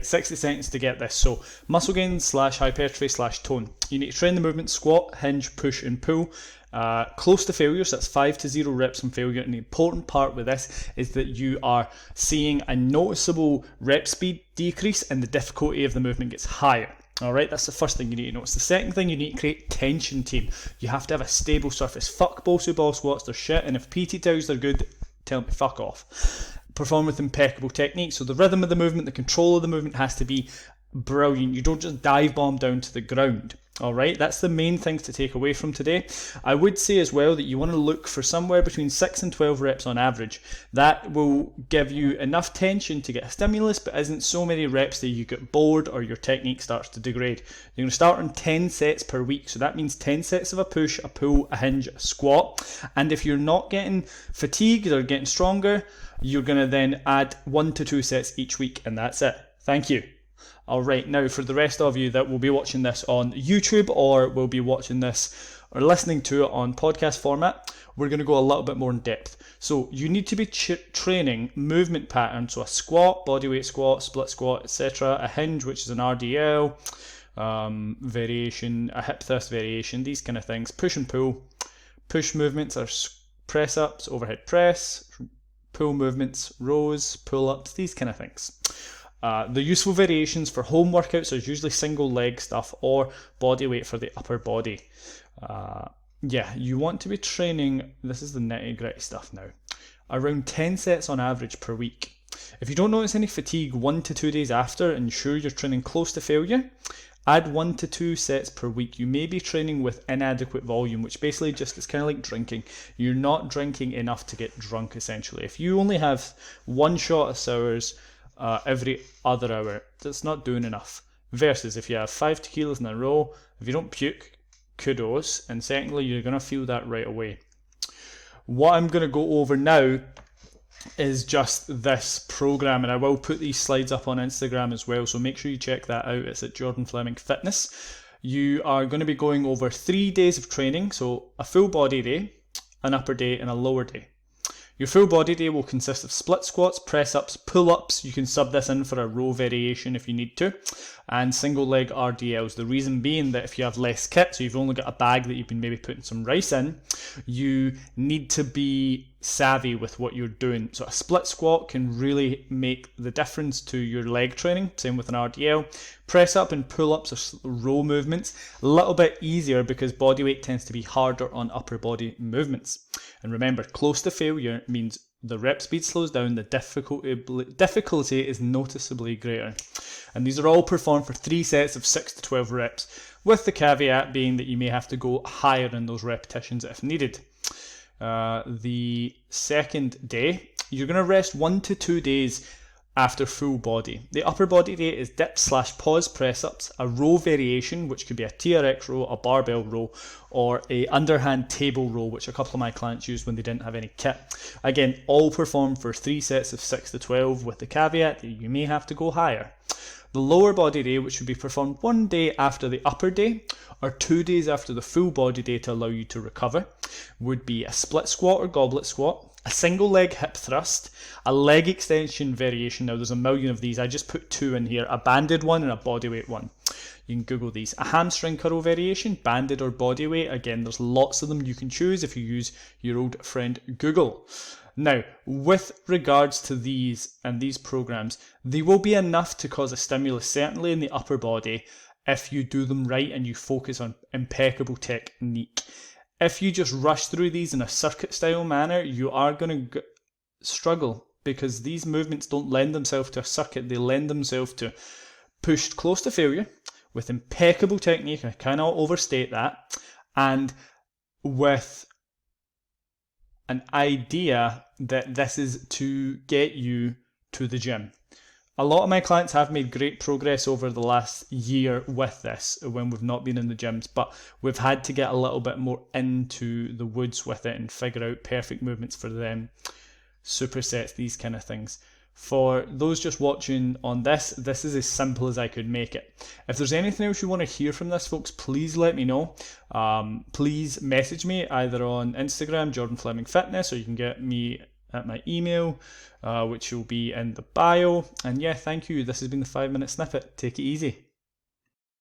60 seconds to get this. So muscle gain / hypertrophy / tone. You need to train the movement squat, hinge, push and pull. Close to failure, so that's 5 to 0 reps from failure. And the important part with this is that you are seeing a noticeable rep speed decrease and the difficulty of the movement gets higher. Alright, that's the first thing you need to notice. The second thing, you need to create tension, team. You have to have a stable surface. Fuck Bosu ball squats, they're shit, and if PT tells they're good, tell me fuck off. Perform with impeccable technique. So the rhythm of the movement, the control of the movement has to be brilliant. You don't just dive bomb down to the ground. Alright, that's the main things to take away from today. I would say as well that you want to look for somewhere between 6 and 12 reps on average. That will give you enough tension to get a stimulus, but isn't so many reps that you get bored or your technique starts to degrade. You're going to start on 10 sets per week, so that means 10 sets of a push, a pull, a hinge, a squat. And if you're not getting fatigued or getting stronger, you're going to then add 1 to 2 sets each week, and that's it. Thank you. Alright, now for the rest of you that will be watching this on YouTube or will be watching this or listening to it on podcast format, we're going to go a little bit more in depth. So you need to be training movement patterns, so a squat, bodyweight squat, split squat, etc., a hinge, which is an RDL, variation, a hip thrust variation, these kind of things, push and pull. Push movements are press ups, overhead press, pull movements, rows, pull ups, these kind of things. The useful variations for home workouts are usually single leg stuff or body weight for the upper body. You want to be training, this is the nitty gritty stuff now, around 10 sets on average per week. If you don't notice any fatigue 1 to 2 days after and sure you're training close to failure, add 1 to 2 sets per week. You may be training with inadequate volume, which basically just is kind of like drinking. You're not drinking enough to get drunk essentially. If you only have 1 shot of sours every other hour, that's not doing enough. Versus if you have 5 tequilas in a row, if you don't puke, kudos, and secondly, you're going to feel that right away. What I'm going to go over now is just this program, and I will put these slides up on Instagram as well, so make sure you check that out. It's at Jordan Fleming Fitness. You are going to be going over 3 days of training, so a full body day, an upper day, and a lower day. Your full body day will consist of split squats, press ups, pull ups. You can sub this in for a row variation if you need to, and single leg RDLs. The reason being that if you have less kit, so you've only got a bag that you've been maybe putting some rice in, you need to be savvy with what you're doing. So a split squat can really make the difference to your leg training, same with an RDL. Press up and pull ups are row movements, a little bit easier because body weight tends to be harder on upper body movements. And remember, close to failure means the rep speed slows down, the difficulty is noticeably greater. And these are all performed for 3 sets of 6 to 12 reps, with the caveat being that you may have to go higher in those repetitions if needed. The second day, you're going to rest 1 to 2 days after full body. The upper body day is dip / pause press ups, a row variation, which could be a TRX row, a barbell row, or a underhand table row, which a couple of my clients used when they didn't have any kit. Again, all performed for 3 sets of 6 to 12, with the caveat that you may have to go higher. The lower body day, which would be performed 1 day after the upper day, or 2 days after the full body day to allow you to recover, would be a split squat or goblet squat, a single leg hip thrust, a leg extension variation. Now there's a million of these, I just put 2 in here, a banded one and a bodyweight one. You can Google these. A hamstring curl variation, banded or bodyweight. Again, there's lots of them you can choose if you use your old friend Google. Now, with regards to these and these programs, they will be enough to cause a stimulus, certainly in the upper body, if you do them right and you focus on impeccable technique. If you just rush through these in a circuit style manner, you are going to struggle because these movements don't lend themselves to a circuit. They lend themselves to pushed close to failure with impeccable technique. I cannot overstate that. And with an idea that this is to get you to the gym. A lot of my clients have made great progress over the last year with this when we've not been in the gyms, but we've had to get a little bit more into the woods with it and figure out perfect movements for them, supersets, these kind of things. For those just watching on this is as simple as I could make it. If there's anything else you want to hear from this, folks, please let me know. Please message me either on Instagram, Jordan Fleming Fitness, or you can get me at my email, which will be in the bio. And yeah, thank you. This has been the 5-minute snippet. Take it easy.